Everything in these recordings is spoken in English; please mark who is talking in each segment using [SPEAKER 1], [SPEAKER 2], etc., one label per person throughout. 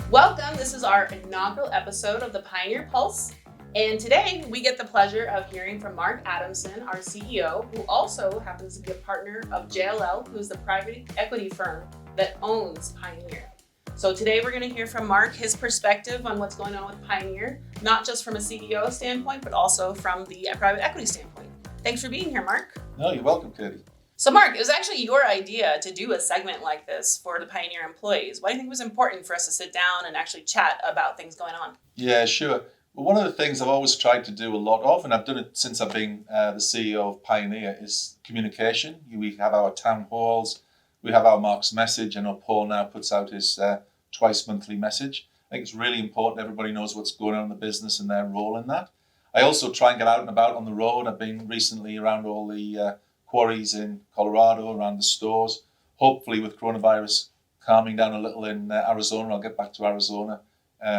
[SPEAKER 1] Welcome, this is our inaugural episode of the Pioneer Pulse, and today we get the pleasure of hearing from Mark Adamson, our CEO, who also happens to be a partner of JLL, who's the private equity firm that owns Pioneer. So today we're going to hear from Mark, his perspective on what's going on with Pioneer, not just from a CEO standpoint, but also from the private equity standpoint. Thanks for being here, Mark.
[SPEAKER 2] No, you're welcome, Katie.
[SPEAKER 1] So Mark, it was actually your idea to do a segment like this for the Pioneer employees. Why do you think it was important for us to sit down and actually chat about things going on?
[SPEAKER 2] Yeah, sure. Well, one of the things I've always tried to do a lot of, and I've done it since I've been the CEO of Pioneer, is communication. We have our town halls, we have our Mark's message. I know Paul now puts out his twice monthly message. I think it's really important everybody knows what's going on in the business and their role in that. I also try and get out and about on the road. I've been recently around all the quarries in Colorado, around the stores. Hopefully with coronavirus calming down a little in Arizona, I'll get back to Arizona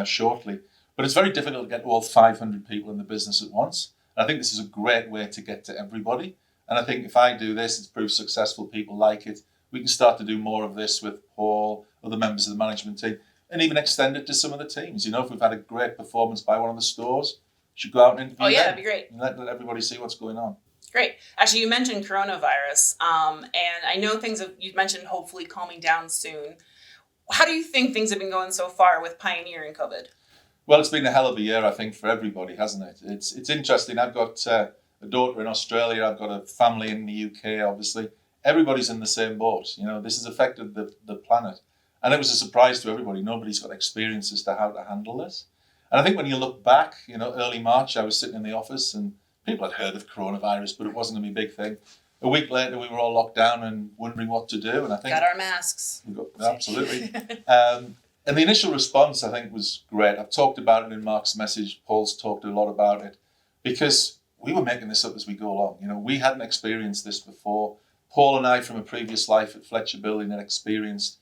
[SPEAKER 2] shortly. But it's very difficult to get all 500 people in the business at once. And I think this is a great way to get to everybody. And I think if I do this, it's proved successful, people like it. We can start to do more of this with Paul, other members of the management team, and even extend it to some of the teams. You know, if we've had a great performance by one of the stores, we should go out and interview them.
[SPEAKER 1] That'd be great.
[SPEAKER 2] And let everybody see what's going on.
[SPEAKER 1] Great. Actually, you mentioned coronavirus, and I know you mentioned hopefully calming down soon. How do you think things have been going so far with Pioneer and COVID?
[SPEAKER 2] Well, it's been a hell of a year, I think, for everybody, hasn't it? It's interesting. I've got a daughter in Australia. I've got a family in the UK, obviously. Everybody's in the same boat. You know, this has affected the planet. And it was a surprise to everybody. Nobody's got experience as to how to handle this. And I think when you look back, you know, early March, I was sitting in the office and people had heard of coronavirus, but it wasn't going to be a big thing. A week later, we were all locked down and wondering what to do. And I think
[SPEAKER 1] got our masks.
[SPEAKER 2] Absolutely. And the initial response, I think, was great. I've talked about it in Mark's message. Paul's talked a lot about it because we were making this up as we go along. You know, we hadn't experienced this before. Paul and I, from a previous life at Fletcher Building, had experienced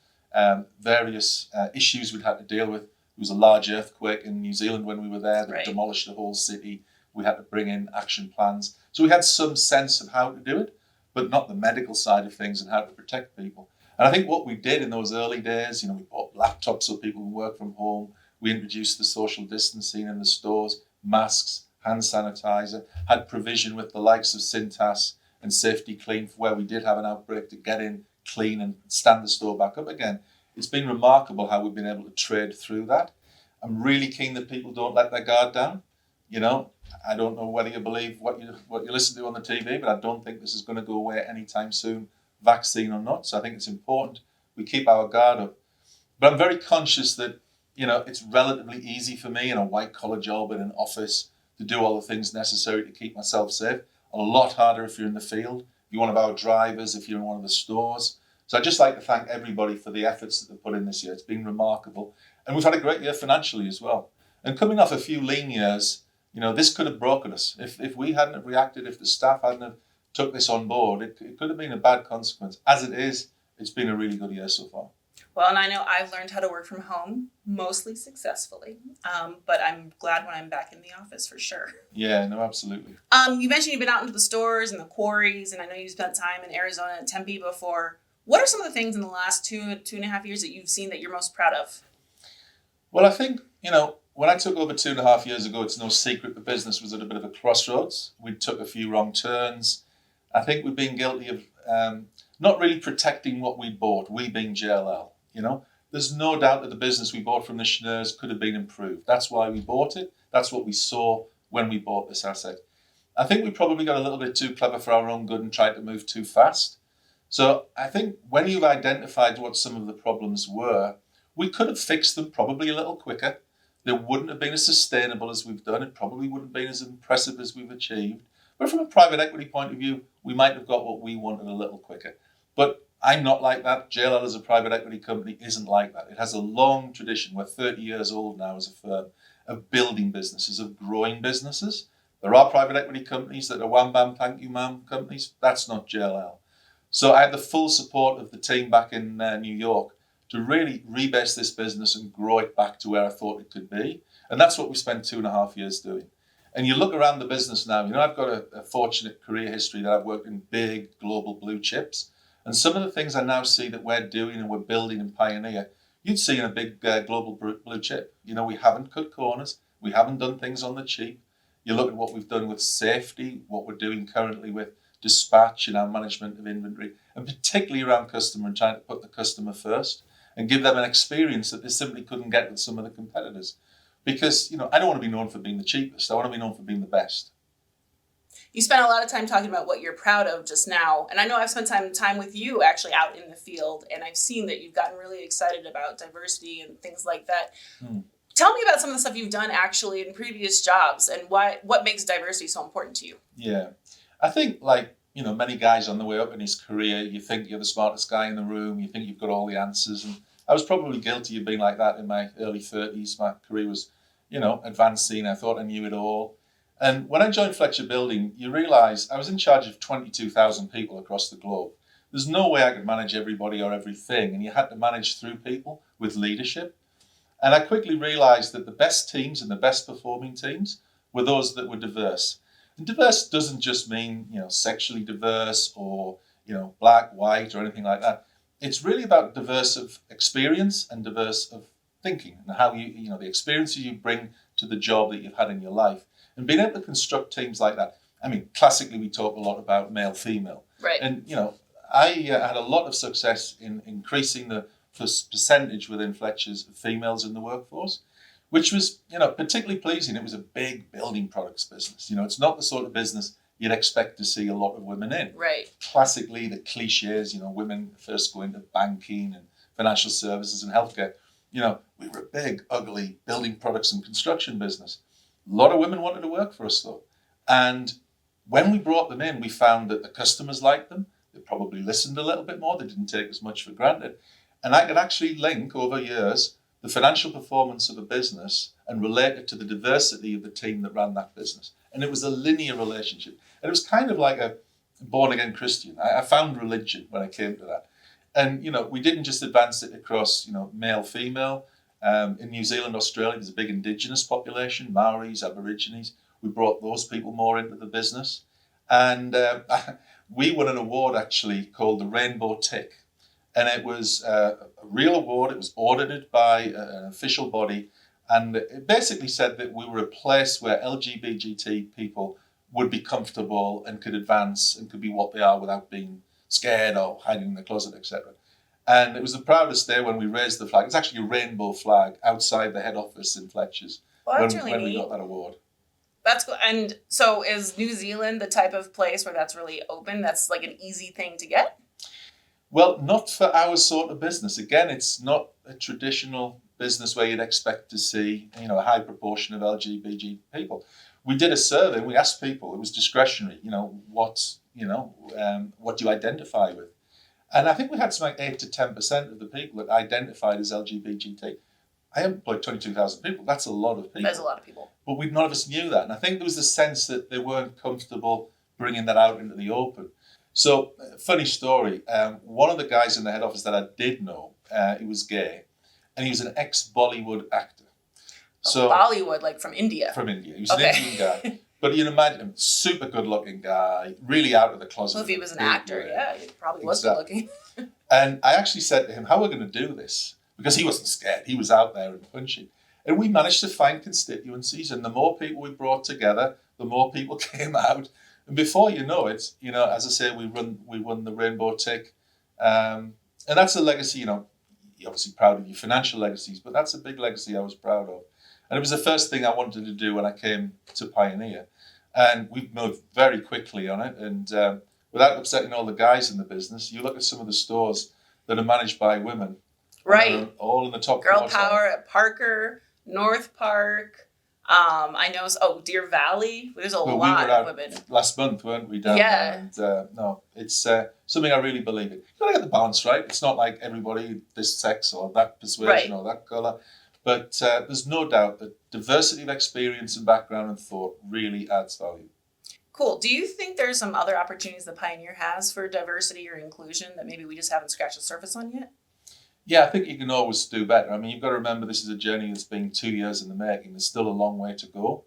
[SPEAKER 2] various issues we'd had to deal with. There was a large earthquake in New Zealand when we were there that demolished the whole city. We had to bring in action plans. So we had some sense of how to do it, but not the medical side of things and how to protect people. And I think what we did in those early days, you know, we bought laptops so people can work from home. We introduced the social distancing in the stores, masks, hand sanitizer, had provision with the likes of Cintas and Safety Clean for where we did have an outbreak to get in, clean and stand the store back up again. It's been remarkable how we've been able to trade through that. I'm really keen that people don't let their guard down. You know, I don't know whether you believe what you listen to on the TV, but I don't think this is going to go away anytime soon, vaccine or not. So I think it's important we keep our guard up. But I'm very conscious that, you know, it's relatively easy for me in a white-collar job in an office to do all the things necessary to keep myself safe. A lot harder if you're in the field, if you're one of our drivers, if you're in one of the stores. So I'd just like to thank everybody for the efforts that they've put in this year. It's been remarkable. And we've had a great year financially as well. And coming off a few lean years, you know, this could have broken us. If we hadn't have reacted, if the staff hadn't have took this on board, it could have been a bad consequence. As it is, it's been a really good year so far.
[SPEAKER 1] Well, and I know I've learned how to work from home, mostly successfully, but I'm glad when I'm back in the office for sure.
[SPEAKER 2] Yeah, no, absolutely.
[SPEAKER 1] You mentioned you've been out into the stores and the quarries, and I know you spent time in Arizona and Tempe before. What are some of the things in the last two and a half years that you've seen that you're most proud of?
[SPEAKER 2] Well, I think, you know, when I took over 2.5 years ago, it's no secret the business was at a bit of a crossroads. We took a few wrong turns. I think we've been guilty of not really protecting what we bought, we being JLL. You know, there's no doubt that the business we bought from the Schnurs could have been improved. That's why we bought it. That's what we saw when we bought this asset. I think we probably got a little bit too clever for our own good and tried to move too fast. So I think when you've identified what some of the problems were, we could have fixed them probably a little quicker. They wouldn't have been as sustainable as we've done. It probably wouldn't have been as impressive as we've achieved. But from a private equity point of view, we might have got what we wanted a little quicker. But I'm not like that. JLL as a private equity company isn't like that. It has a long tradition. We're 30 years old now as a firm of building businesses, of growing businesses. There are private equity companies that are wham bam, thank you ma'am companies. That's not JLL. So I had the full support of the team back in New York to really rebase this business and grow it back to where I thought it could be. And that's what we spent 2.5 years doing. And you look around the business now, you know, I've got a fortunate career history that I've worked in big global blue chips. And some of the things I now see that we're doing and we're building in Pioneer, you'd see in a big global blue chip. We haven't cut corners. We haven't done things on the cheap. You look at what we've done with safety, what we're doing currently with dispatch and our management of inventory, and particularly around customer and trying to put the customer first and give them an experience that they simply couldn't get with some of the competitors. Because, I don't want to be known for being the cheapest. I want to be known for being the best.
[SPEAKER 1] You spent a lot of time talking about what you're proud of just now. And I know I've spent time with you actually out in the field, and I've seen that you've gotten really excited about diversity and things like that. Tell me about some of the stuff you've done actually in previous jobs and what makes diversity so important to you.
[SPEAKER 2] Yeah. I think many guys on the way up in his career, you think you're the smartest guy in the room. You think you've got all the answers. And I was probably guilty of being like that in my early 30s. My career was, advancing. I thought I knew it all. And when I joined Fletcher Building, you realise I was in charge of 22,000 people across the globe. There's no way I could manage everybody or everything, and you had to manage through people with leadership. And I quickly realised that the best teams and the best performing teams were those that were diverse. And diverse doesn't just mean, sexually diverse or, black, white or anything like that. It's really about diverse of experience and diverse of thinking and how the experiences you bring to the job that you've had in your life. And being able to construct teams like that. I mean, classically, we talk a lot about male-female.
[SPEAKER 1] Right.
[SPEAKER 2] And, I had a lot of success in increasing the percentage within Fletcher's of females in the workforce, which was, particularly pleasing. It was a big building products business. It's not the sort of business you'd expect to see a lot of women in.
[SPEAKER 1] Right. Classically,
[SPEAKER 2] the cliches, women first go into banking and financial services and healthcare. We were a big, ugly building products and construction business. A lot of women wanted to work for us, though. And when we brought them in, we found that the customers liked them. They probably listened a little bit more. They didn't take as much for granted. And I could actually link over years the financial performance of a business and relate it to the diversity of the team that ran that business. And it was a linear relationship. And it was kind of like a born-again Christian. I found religion when I came to that. And, we didn't just advance it across, male, female. In New Zealand, Australia, there's a big indigenous population, Maoris, Aborigines. We brought those people more into the business. And we won an award, actually, called the Rainbow Tick. And it was a real award. It was audited by an official body. And it basically said that we were a place where LGBT people would be comfortable and could advance and could be what they are without being scared or hiding in the closet, etc. And it was the proudest day when we raised the flag. It's actually a rainbow flag outside the head office in Fletcher's when we got that award.
[SPEAKER 1] That's cool. And so is New Zealand the type of place where that's really open? That's like an easy thing to get?
[SPEAKER 2] Well, not for our sort of business. Again, it's not a traditional business where you'd expect to see, a high proportion of LGBT people. We did a survey. We asked people. It was discretionary. What do you identify with? And I think we had something like 8 to 10% of the people that identified as LGBT. I employed 22,000 people. That's a lot of people.
[SPEAKER 1] That's a lot of people.
[SPEAKER 2] But none of us knew that. And I think there was a sense that they weren't comfortable bringing that out into the open. So, funny story. One of the guys in the head office that I did know, he was gay, and he was an ex-Bollywood actor.
[SPEAKER 1] So Bollywood, like from India?
[SPEAKER 2] From India. He was an Indian guy. But you can imagine him, super good-looking guy, really out of the closet.
[SPEAKER 1] Well, if he was an actor, he probably was good-looking.
[SPEAKER 2] And I actually said to him, how are we going to do this? Because he wasn't scared. He was out there and punchy. And we managed to find constituencies, and the more people we brought together, the more people came out. And before you know it, as I say, we won the Rainbow Tick. And that's a legacy, you're obviously proud of your financial legacies, but that's a big legacy I was proud of. And it was the first thing I wanted to do when I came to Pioneer. And we've moved very quickly on it. And without upsetting all the guys in the business, you look at some of the stores that are managed by women.
[SPEAKER 1] Right.
[SPEAKER 2] All in the top
[SPEAKER 1] Girl Power at Parker, North Park. I know, Deer Valley. There's a lot of women.
[SPEAKER 2] Last month, weren't we? Down
[SPEAKER 1] there?
[SPEAKER 2] And, it's something I really believe in. You've got to get the balance right. It's not like everybody this sex or that persuasion or that colour. But there's no doubt that diversity of experience and background and thought really adds value.
[SPEAKER 1] Cool. Do you think there's some other opportunities the Pioneer has for diversity or inclusion that maybe we just haven't scratched the surface on yet?
[SPEAKER 2] Yeah, I think you can always do better. I mean, you've got to remember this is a journey that's been 2 years in the making. There's still a long way to go.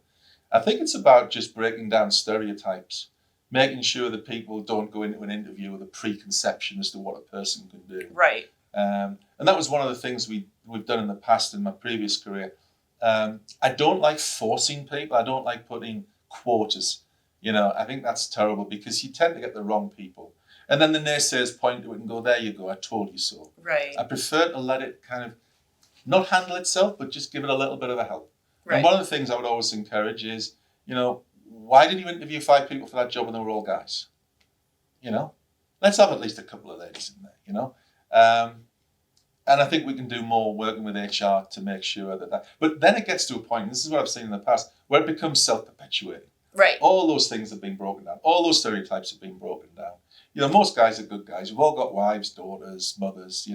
[SPEAKER 2] I think it's about just breaking down stereotypes, making sure that people don't go into an interview with a preconception as to what a person can do.
[SPEAKER 1] Right.
[SPEAKER 2] And that was one of the things we we've done in the past in my previous career. I don't like forcing people. I don't like putting quotas. I think that's terrible because you tend to get the wrong people. And then the naysayers point to it and go, there you go, I told you so.
[SPEAKER 1] Right.
[SPEAKER 2] I prefer to let it kind of not handle itself, but just give it a little bit of a help.
[SPEAKER 1] Right.
[SPEAKER 2] And one of the things I would always encourage is, why did you interview 5 people for that job and they were all guys? Let's have at least a couple of ladies in there, and I think we can do more working with HR to make sure that. But then it gets to a point, and this is what I've seen in the past, where it becomes self-perpetuating.
[SPEAKER 1] Right.
[SPEAKER 2] All those things have been broken down. All those stereotypes have been broken down. Most guys are good guys. We've all got wives, daughters, mothers,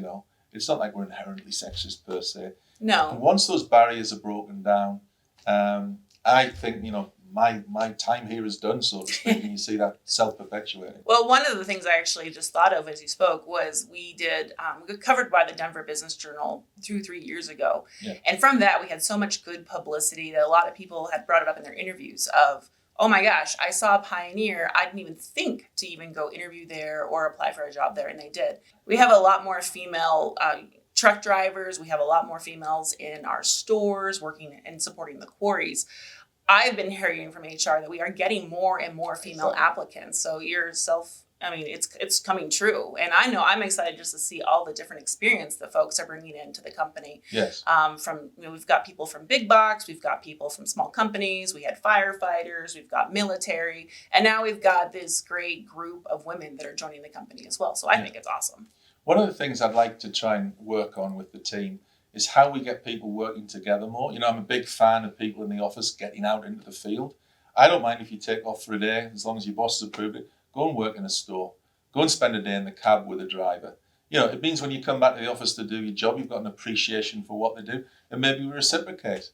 [SPEAKER 2] It's not like we're inherently sexist per se.
[SPEAKER 1] No.
[SPEAKER 2] And once those barriers are broken down, I think, my time here is done, so to speak, and you see that self-perpetuating.
[SPEAKER 1] Well, one of the things I actually just thought of as you spoke was we got covered by the Denver Business Journal 3 years ago.
[SPEAKER 2] Yeah.
[SPEAKER 1] And from that, we had so much good publicity that a lot of people had brought it up in their interviews of, oh my gosh, I saw Pioneer. I didn't even think to even go interview there or apply for a job there, and they did. We have a lot more female truck drivers. We have a lot more females in our stores working and supporting the quarries. I've been hearing from HR that we are getting more and more female applicants. So it's coming true. And I know I'm excited just to see all the different experience that folks are bringing into the company.
[SPEAKER 2] Yes.
[SPEAKER 1] We've got people from big box, we've got people from small companies, we had firefighters, we've got military, and now we've got this great group of women that are joining the company as well. So I think it's awesome.
[SPEAKER 2] One of the things I'd like to try and work on with the team is how we get people working together more. I'm a big fan of people in the office getting out into the field. I don't mind if you take off for a day, as long as your boss has approved it. Go and work in a store. Go and spend a day in the cab with a driver. It means when you come back to the office to do your job, you've got an appreciation for what they do, and maybe we reciprocate.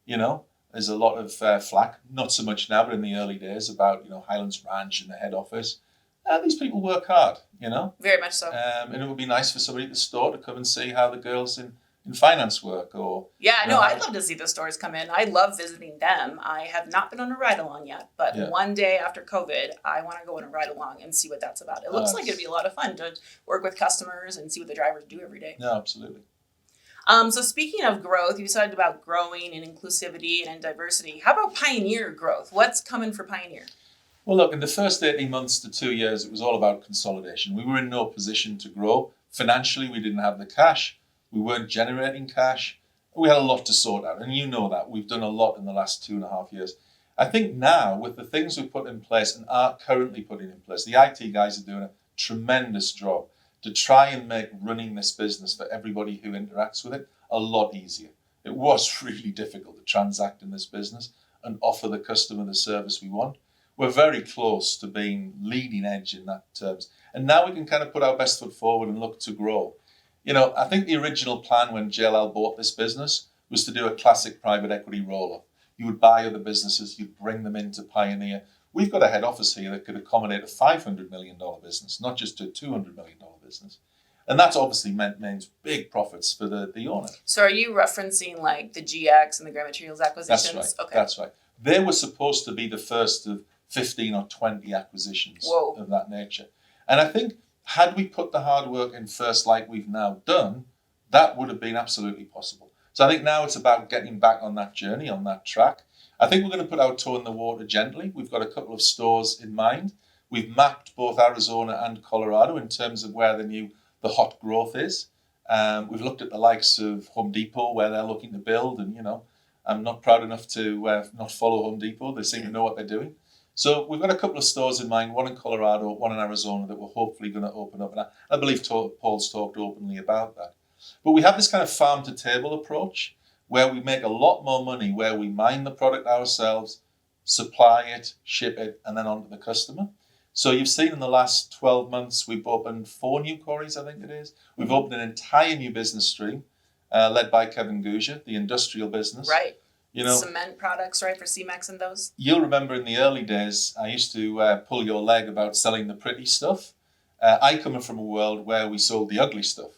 [SPEAKER 2] There's a lot of flack, not so much now, but in the early days about, Highlands Ranch and the head office. These people work hard,
[SPEAKER 1] Very much so.
[SPEAKER 2] And it would be nice for somebody at the store to come and see how the girls in finance work or...
[SPEAKER 1] Yeah, no, I'd love to see the stores come in. I love visiting them. I have not been on a ride-along yet, but one day after COVID, I want to go on a ride-along and see what that's about. It looks like it'd be a lot of fun to work with customers and see what the drivers do every day.
[SPEAKER 2] No, absolutely.
[SPEAKER 1] So speaking of growth, you said about growing and inclusivity and diversity. How about Pioneer growth? What's coming for Pioneer?
[SPEAKER 2] Well, look, in the first 18 months to 2 years, it was all about consolidation. We were in no position to grow. Financially, we didn't have the cash. We weren't generating cash. We had a lot to sort out, and you know that. We've done a lot in the last 2.5 years. I think now, with the things we've put in place and are currently putting in place, the IT guys are doing a tremendous job to try and make running this business for everybody who interacts with it a lot easier. It was really difficult to transact in this business and offer the customer the service we want. We're very close to being leading edge in that terms. And now we can kind of put our best foot forward and look to grow. I think the original plan when JLL bought this business was to do a classic private equity roll-up. You would buy other businesses, you'd bring them into Pioneer. We've got a head office here that could accommodate a $500 million business, not just a $200 million business. And that's obviously means big profits for the owner.
[SPEAKER 1] So are you referencing like the GX and the Grand Materials acquisitions?
[SPEAKER 2] That's right.
[SPEAKER 1] Okay.
[SPEAKER 2] That's right. They were supposed to be the first of 15 or 20 acquisitions of that nature. And I think had we put the hard work in first like we've now done, that would have been absolutely possible. So I think now it's about getting back on that journey, on that track. I think we're going to put our toe in the water gently. We've got a couple of stores in mind. We've mapped both Arizona and Colorado in terms of where the hot growth is. We've looked at the likes of Home Depot, where they're looking to build. And, I'm not proud enough to not follow Home Depot. They seem to know what they're doing. So we've got a couple of stores in mind, one in Colorado, one in Arizona, that we're hopefully going to open up. And I believe Paul's talked openly about that. But we have this kind of farm-to-table approach where we make a lot more money, where we mine the product ourselves, supply it, ship it, and then on to the customer. So you've seen in the last 12 months, we've opened 4 new quarries, I think it is. We've opened an entire new business stream led by Kevin Gouger, the industrial business.
[SPEAKER 1] Right. Cement products, right, for CMEX and those? You'll
[SPEAKER 2] remember in the early days, I used to pull your leg about selling the pretty stuff. I come from a world where we sold the ugly stuff,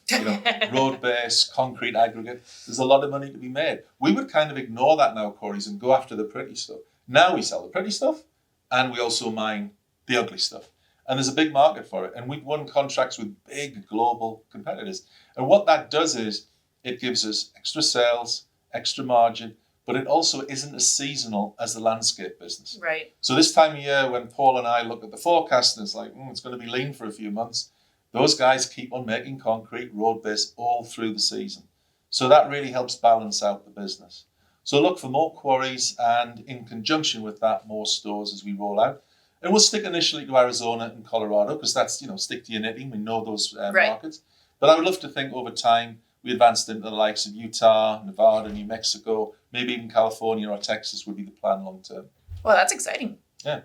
[SPEAKER 2] road base, concrete aggregate. There's a lot of money to be made. We would kind of ignore that now, quarries, and go after the pretty stuff. Now we sell the pretty stuff, and we also mine the ugly stuff. And there's a big market for it. And we've won contracts with big global competitors. And what that does is it gives us extra sales, extra margin, but it also isn't as seasonal as the landscape business.
[SPEAKER 1] Right.
[SPEAKER 2] So this time of year, when Paul and I look at the forecast and it's like, it's going to be lean for a few months, those guys keep on making concrete, road base all through the season. So that really helps balance out the business. So look for more quarries and in conjunction with that, more stores as we roll out. And we'll stick initially to Arizona and Colorado because that's, stick to your knitting. We know those markets. But I would love to think over time we advanced into the likes of Utah, Nevada, New Mexico, maybe even California or Texas would be the plan long term.
[SPEAKER 1] Well, that's exciting.
[SPEAKER 2] Yeah.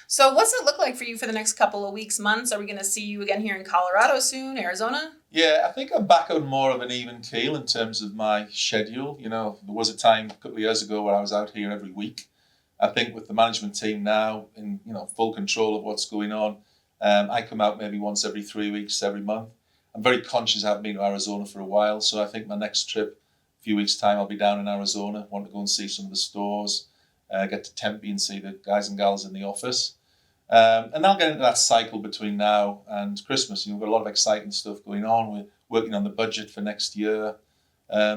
[SPEAKER 1] So what's it look like for you for the next couple of weeks, months? Are we going to see you again here in Colorado soon, Arizona?
[SPEAKER 2] Yeah, I think I'm back on more of an even keel in terms of my schedule. There was a time a couple of years ago where I was out here every week. I think with the management team now in full control of what's going on, I come out maybe once every 3 weeks, every month. I'm very conscious I haven't been to Arizona for a while, so I think my next trip, a few weeks' time, I'll be down in Arizona. Want to go and see some of the stores, get to Tempe and see the guys and gals in the office. And I'll get into that cycle between now and Christmas. We've got a lot of exciting stuff going on. We're working on the budget for next year.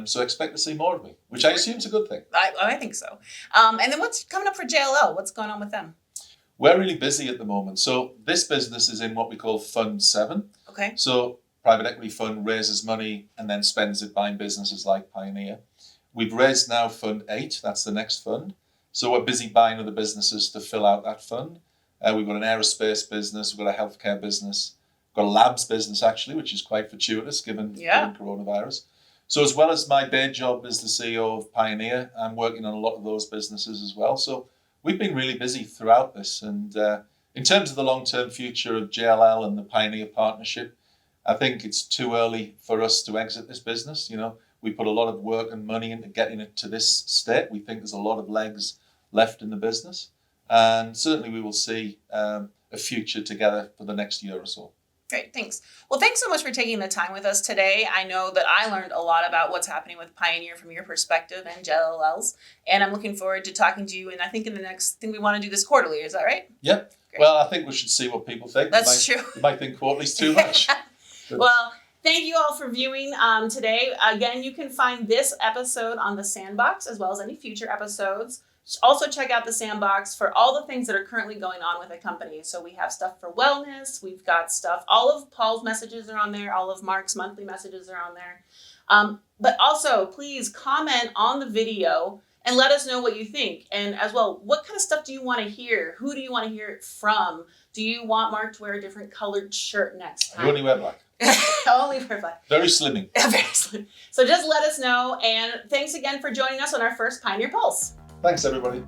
[SPEAKER 2] So expect to see more of me, which I assume is a good thing.
[SPEAKER 1] I think so. And then what's coming up for JLL? What's going on with them?
[SPEAKER 2] We're really busy at the moment. So this business is in what we call Fund 7.
[SPEAKER 1] Okay.
[SPEAKER 2] So private equity fund raises money and then spends it buying businesses like Pioneer. We've raised now Fund 8. That's the next fund. So we're busy buying other businesses to fill out that fund. We've got an aerospace business. We've got a healthcare business. We've got a labs business, actually, which is quite fortuitous given coronavirus. So as well as my day job as the CEO of Pioneer, I'm working on a lot of those businesses as well. So we've been really busy throughout this. And in terms of the long-term future of JLL and the Pioneer partnership, I think it's too early for us to exit this business. We put a lot of work and money into getting it to this state. We think there's a lot of legs left in the business. And certainly we will see a future together for the next year or so.
[SPEAKER 1] Great, thanks. Well, thanks so much for taking the time with us today. I know that I learned a lot about what's happening with Pioneer from your perspective and JLL's, and I'm looking forward to talking to you. And I think in the next thing we want to do this quarterly, is that right?
[SPEAKER 2] Yep. Great. Well, I think we should see what people think.
[SPEAKER 1] That's true.
[SPEAKER 2] You might think quarterly's too much.
[SPEAKER 1] Well, thank you all for viewing today. Again, you can find this episode on the Sandbox as well as any future episodes. Also check out the Sandbox for all the things that are currently going on with the company. So we have stuff for wellness. We've got stuff. All of Paul's messages are on there. All of Mark's monthly messages are on there. But also, please comment on the video and let us know what you think. And as well, what kind of stuff do you want to hear? Who do you want to hear it from? Do you want Mark to wear a different colored shirt next time?
[SPEAKER 2] You only wear black.
[SPEAKER 1] Only for black.
[SPEAKER 2] Very slimming.
[SPEAKER 1] Very slim. So just let us know. And thanks again for joining us on our first Pioneer Pulse.
[SPEAKER 2] Thanks, everybody.